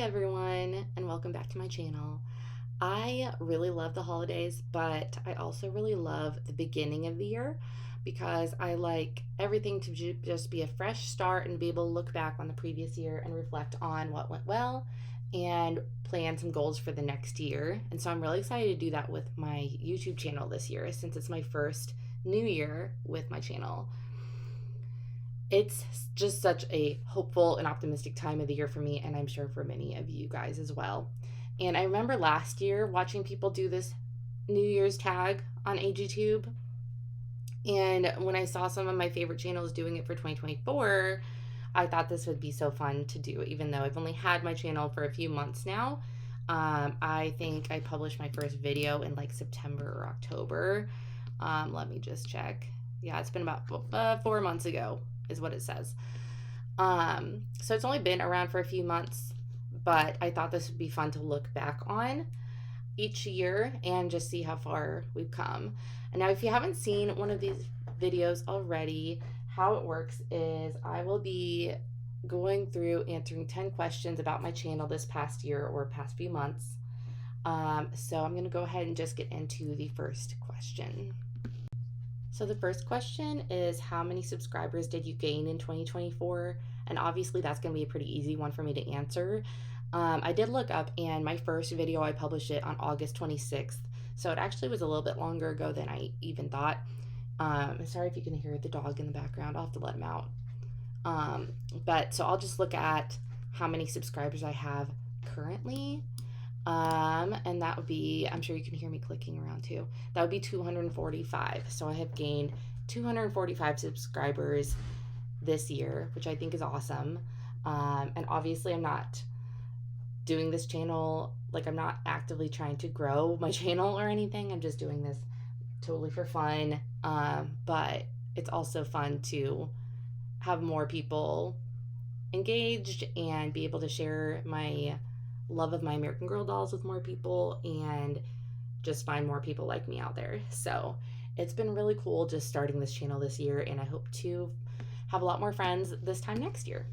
everyone, and welcome back to my channel. I really love the holidays, but I also really love the beginning of the year because I like everything to just be a fresh start and be able to look back on the previous year and reflect on what went well and plan some goals for the next year. And so I'm really excited to do that with my YouTube channel this year since it's my first new year with my channel. It's just such a hopeful and optimistic time of the year for me, and I'm sure for many of you guys as well. And I remember last year watching people do this New Year's tag on AGtube, and when I saw some of my favorite channels doing it for 2024, I thought this would be so fun to do, even though I've only had my channel for a few months now. I think I published my first video in like September or October. Let me just check. Yeah, it's been about 4 months ago is what it says. So it's only been around for a few months, but I thought this would be fun to look back on each year and just see how far we've come. And now if you haven't seen one of these videos already, how it works is I will be going through answering 10 questions about my channel this past year or past few months. So I'm going to go ahead and just get into the first question. So the first question is, how many subscribers did you gain in 2024? And obviously that's going to be a pretty easy one for me to answer. I did look up, and my first video, I published it on August 26th. So it actually was a little bit longer ago than I even thought. Sorry if you can hear the dog in the background. I'll have to let him out. So I'll just look at how many subscribers I have currently. And that would be, I'm sure you can hear me clicking around too. That would be 245. So I have gained 245 subscribers this year, which I think is awesome. And obviously I'm not doing this channel, like I'm not actively trying to grow my channel or anything. I'm just doing this totally for fun. But it's also fun to have more people engaged and be able to share my love of my American Girl dolls with more people and just find more people like me out there. So it's been really cool just starting this channel this year, and I hope to have a lot more friends this time next year.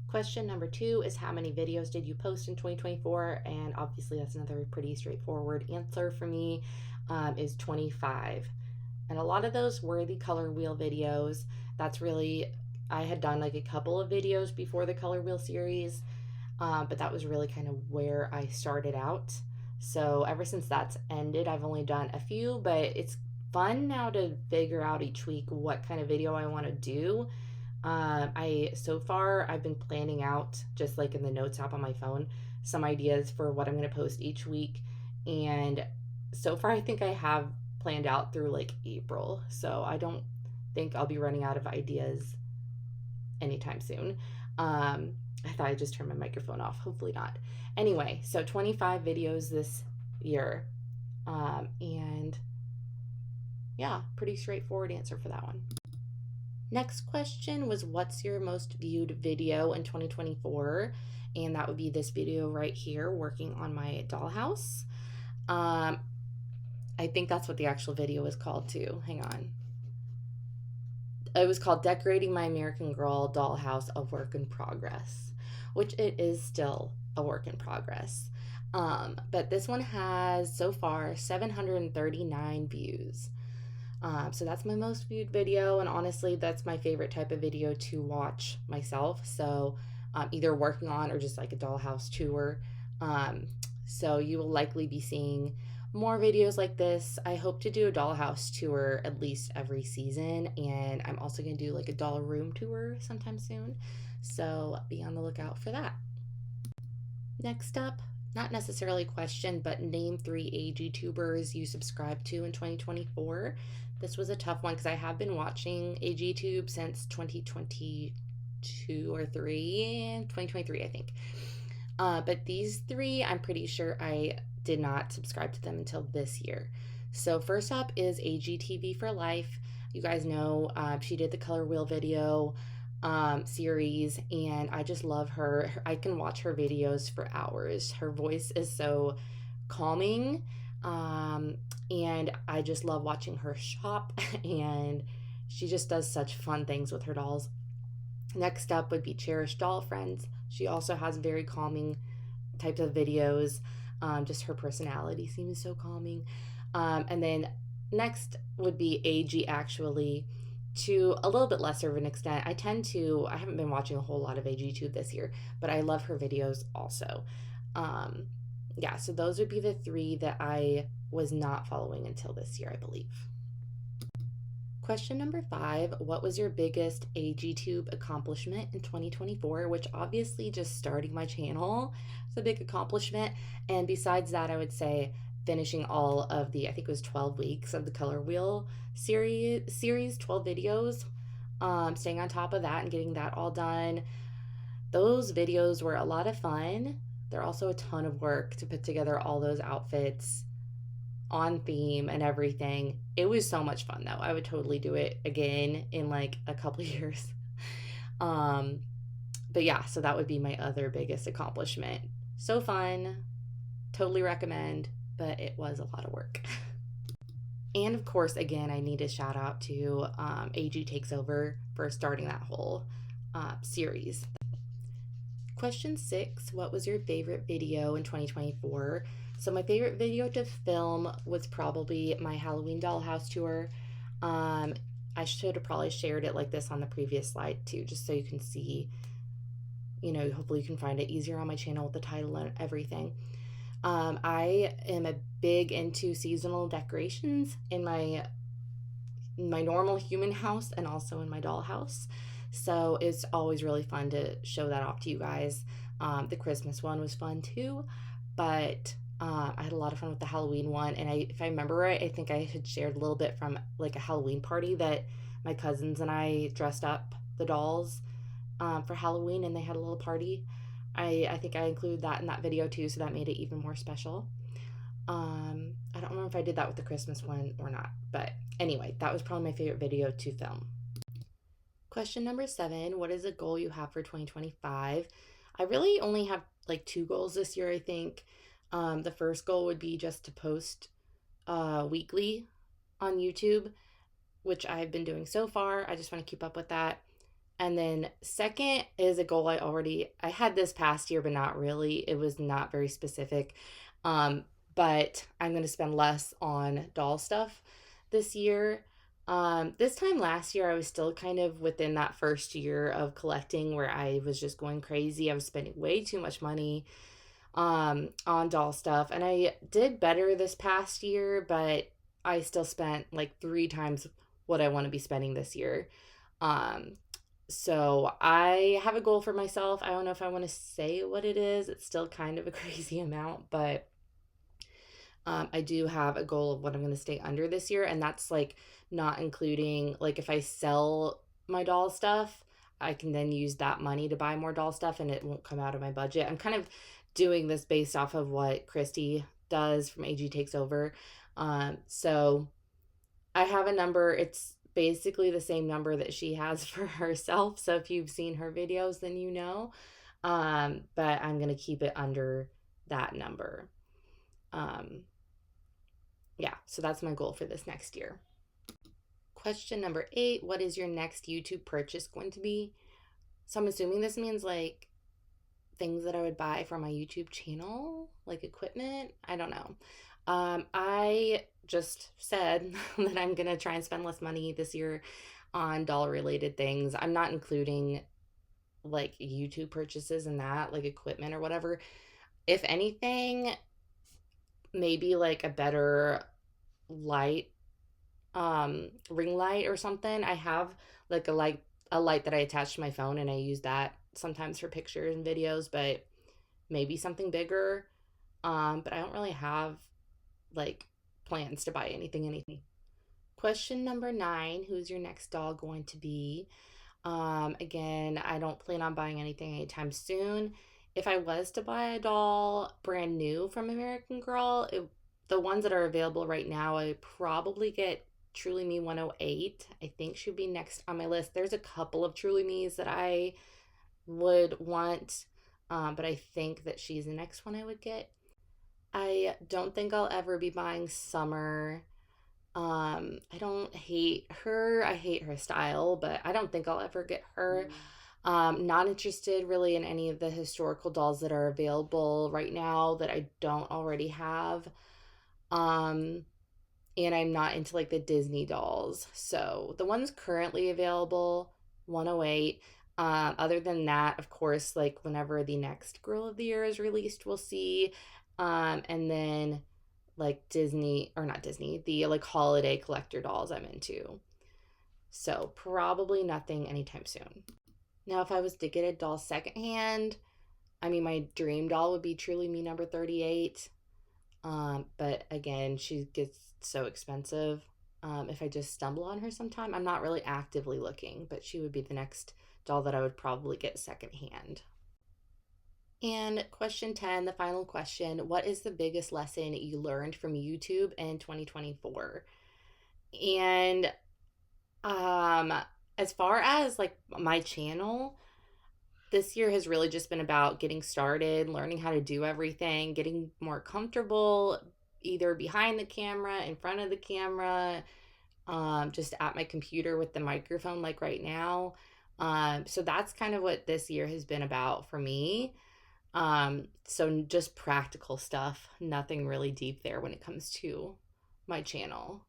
Question number 2 is, how many videos did you post in 2024? And obviously that's another pretty straightforward answer for me, is 25. And a lot of those were the color wheel videos. That's really, I had done like a couple of videos before the color wheel series, but that was really kind of where I started out. So ever since that's ended, I've only done a few, but it's fun now to figure out each week what kind of video I want to do. So far I've been planning out, just like in the notes app on my phone, some ideas for what I'm going to post each week. And so far I think I have planned out through like April. So I don't think I'll be running out of ideas anytime soon. I thought I just turned my microphone off. Hopefully not. Anyway, so 25 videos this year. And yeah, pretty straightforward answer for that one. Next question was, what's your most viewed video in 2024? And that would be this video right here, working on my dollhouse. I think that's what the actual video is called too. Hang on. It was called Decorating My American Girl Dollhouse, a Work in Progress, which it is still a work in progress. But this one has so far 739 views. So that's my most viewed video, and honestly that's my favorite type of video to watch myself. So either working on or just like a dollhouse tour. So you will likely be seeing more videos like this. I hope to do a dollhouse tour at least every season, and I'm also going to do like a doll room tour sometime soon. So be on the lookout for that. Next up, not necessarily a question, but name 3 AGtubers you subscribed to in 2024. This was a tough one because I have been watching AGtube since 2022 or 2023, I think. But these 3, I'm pretty sure I did not subscribe to them until this year. So first up is AGTV for Life. You guys know she did the color wheel video series, and I just love her. I can watch her videos for hours. Her voice is so calming, and I just love watching her shop, and she just does such fun things with her dolls. Next up would be Cherished Doll Friends. She also has very calming types of videos. Just her personality seems so calming. And then next would be AG actually, to a little bit lesser of an extent. I haven't been watching a whole lot of AGtube this year, but I love her videos also. Um, yeah, so those would be the three that I was not following until this year, I believe. Question number 5. What was your biggest AGtube accomplishment in 2024? Which obviously just starting my channel is a big accomplishment. And besides that, I would say finishing all of the, I think it was 12 weeks of the Color Wheel series 12 videos, staying on top of that and getting that all done. Those videos were a lot of fun. They're also a ton of work to put together all those outfits on theme and everything. It was so much fun though. I would totally do it again in like a couple years. Um, but yeah, so that would be my other biggest accomplishment. So fun. Totally recommend, but it was a lot of work. And of course, again, I need to shout out to AG Takes Over for starting that whole series. Question 6. What was your favorite video in 2024? So my favorite video to film was probably my Halloween dollhouse tour. I should have probably shared it like this on the previous slide too, just so you can see, hopefully you can find it easier on my channel with the title and everything. I am a big into seasonal decorations in my normal human house and also in my dollhouse. So it's always really fun to show that off to you guys. The Christmas one was fun too, but I had a lot of fun with the Halloween one. And if I remember right, I think I had shared a little bit from like a Halloween party that my cousins and I dressed up the dolls for Halloween, and they had a little party. I think I included that in that video too, so that made it even more special. I don't remember if I did that with the Christmas one or not, but anyway, that was probably my favorite video to film. Question number 7. What is a goal you have for 2025? I really only have like 2 goals this year, I think. The first goal would be just to post weekly on YouTube, which I've been doing so far. I just want to keep up with that. And then second is a goal I had this past year, but not really. It was not very specific. But I'm going to spend less on doll stuff this year. This time last year, I was still kind of within that first year of collecting where I was just going crazy. I was spending way too much money on doll stuff. And I did better this past year, but I still spent like 3 times what I want to be spending this year. So I have a goal for myself. I don't know if I want to say what it is. It's still kind of a crazy amount, but I do have a goal of what I'm going to stay under this year. And that's like not including, like if I sell my doll stuff, I can then use that money to buy more doll stuff and it won't come out of my budget. I'm kind of doing this based off of what Christy does from AG Takes Over. So I have a number. It's basically the same number that she has for herself. So if you've seen her videos, then you know. But I'm going to keep it under that number. Yeah, so that's my goal for this next year. Question number 8. What is your next YouTube purchase going to be? So I'm assuming this means like things that I would buy for my YouTube channel, like equipment. I don't know. I just said that I'm going to try and spend less money this year on doll related things. I'm not including like YouTube purchases in that, like equipment or whatever. If anything, maybe like a better light, ring light or something. I have like a light that I attach to my phone and I use that sometimes for pictures and videos, but maybe something bigger. But I don't really have like plans to buy anything. Question number 9. Who's your next doll going to be? Again, I don't plan on buying anything anytime soon. If I was to buy a doll brand new from American Girl, the ones that are available right now, I would probably get Truly Me 108. I think she'd be next on my list. There's a couple of Truly Me's that I would want, but I think that she's the next one I would get. I don't think I'll ever be buying Summer. I don't hate her. I hate her style, but I don't think I'll ever get her. Not interested really in any of the historical dolls that are available right now that I don't already have. Um, and I'm not into like the Disney dolls. So the ones currently available, 108. Other than that, of course, like whenever the next Girl of the Year is released, we'll see. And then like Disney, or not Disney, the like holiday collector dolls I'm into. So probably nothing anytime soon. Now, if I was to get a doll secondhand, I mean, my dream doll would be Truly Me number 38. But again, she gets so expensive. If I just stumble on her sometime, I'm not really actively looking, but she would be the next doll that I would probably get secondhand. And question 10, the final question: what is the biggest lesson you learned from YouTube in 2024? And um, as far as like my channel, this year has really just been about getting started, learning how to do everything, getting more comfortable either behind the camera, in front of the camera, just at my computer with the microphone, like right now. So that's kind of what this year has been about for me. So just practical stuff, nothing really deep there when it comes to my channel.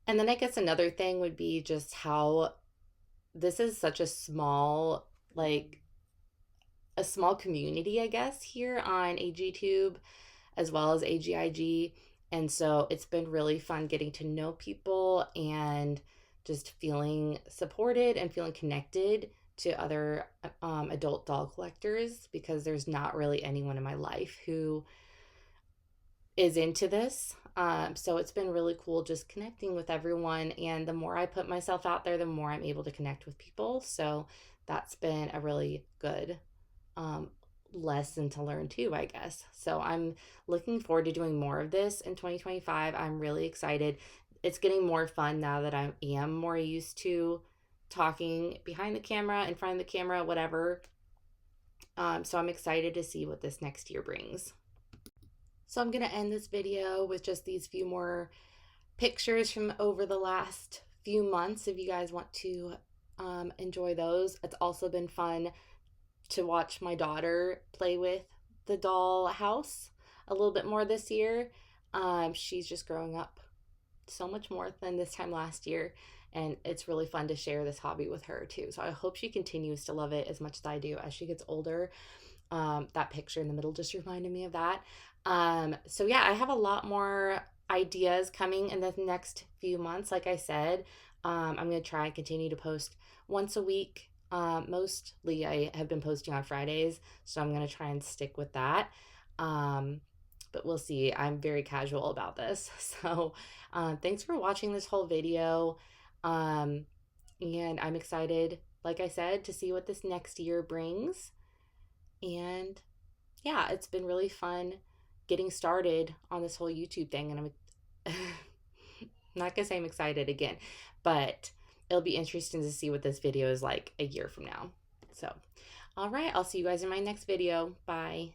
And then I guess another thing would be just how this is such a small, like, a small community, I guess, here on AGtube as well as AGIG. And so it's been really fun getting to know people and just feeling supported and feeling connected to other adult doll collectors, because there's not really anyone in my life who is into this. So it's been really cool just connecting with everyone. And the more I put myself out there, the more I'm able to connect with people. So that's been a really good um, lesson to learn too, I guess. So I'm looking forward to doing more of this in 2025. I'm really excited. It's getting more fun now that I am more used to talking behind the camera, in front of the camera, whatever. So I'm excited to see what this next year brings. So I'm going to end this video with just these few more pictures from over the last few months if you guys want to enjoy those. It's also been fun to watch my daughter play with the doll house a little bit more this year. She's just growing up so much more than this time last year, and it's really fun to share this hobby with her too. So I hope she continues to love it as much as I do as she gets older. That picture in the middle just reminded me of that. So yeah, I have a lot more ideas coming in the next few months. Like I said, I'm going to try and continue to post once a week. Mostly I have been posting on Fridays, so I'm going to try and stick with that. But we'll see. I'm very casual about this. So thanks for watching this whole video. And I'm excited, like I said, to see what this next year brings. And yeah, it's been really fun getting started on this whole YouTube thing. And I'm not going to say I'm excited again, but it'll be interesting to see what this video is like a year from now. So, all right, I'll see you guys in my next video. Bye.